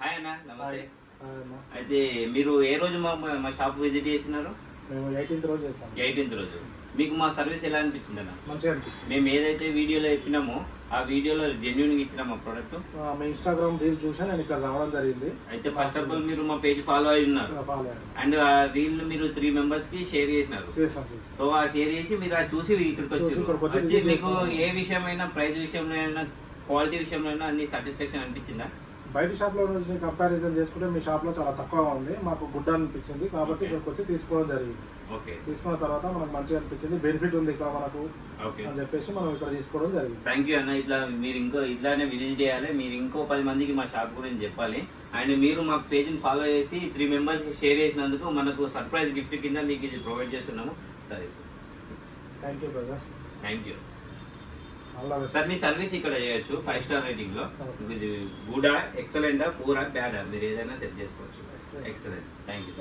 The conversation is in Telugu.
హాయ్ అన్న, నమస్తే. అయితే మీరు ఏ రోజు మా షాప్ విజిట్ చేసినారు? మేము 18th రోజు చేస్తాం. 18th రోజు. మీకు మా సర్వీస్ ఎలా అనిపించింది అన్న? మంచిగా అనిపించింది. మేము ఏదైతే వీడియోలో చెప్పినామో ఆ వీడియోలో జెన్యూన్ గా ఇచ్చినాం మా ప్రోడక్ట్. మీ ఇన్స్టాగ్రామ్ రీల్ చూసి నేను ఇక్కడ రావడం జరిగింది. అయితే ఫస్ట్ ఆఫ్ ఆల్ మీరు మా పేజ్ ఫాలో అయి ఉన్నారు అండ్ ఆ రీల్ మీరు 3 members కి షేర్ చేసినారు. సో ఆ షేర్ చేసి మీరు అది చూసి ఇక్కడికి వచ్చి మీకు ఏ విషయమైనా ప్రైస్ విషయంలో క్వాలిటీ విషయంలో అన్ని సాటిస్ఫాక్షన్ అనిపించిందా? బయట షాప్ లో నుంచి కంపారిజన్ చేసుకుంటే మీ షాప్ లో చాలా తక్కువగా ఉంది, మాకు గుడ్ అనిపించింది కాబట్టి ఇక్కడికి వచ్చి తీసుకోవడం జరిగింది. తీసుకున్న తర్వాత మనకు మంచిగా అనిపించింది, బెనిఫిట్ ఉంది ఇక్కడ మనకు అని చెప్పేసి మనం ఇక్కడ తీసుకోవడం జరిగింది. థ్యాంక్ యూ అన్న. ఇట్లా మీరు ఇట్లానే విజిట్ చేయాలి, మీరు ఇంకో 10 మందికి మా షాప్ గురించి చెప్పాలి. అండ్ మీరు మా పేజ్ ని ఫాలో చేసి 3 members కి షేర్ చేసినందుకు మనకు సర్ప్రైజ్ గిఫ్ట్ కింద మీకు ఇది ప్రొవైడ్ చేస్తున్నాము. Thank you brother. Thank you sir. Me service ఇక్కడ చేయొచ్చు 5 star రేటింగ్ లో. ఇది గుడా, ఎక్సలెంటా, పూరా, బ్యాడా మీరు ఏదైనా సెట్ చేసుకోవచ్చు. ఎక్సలెంట్. Thank you.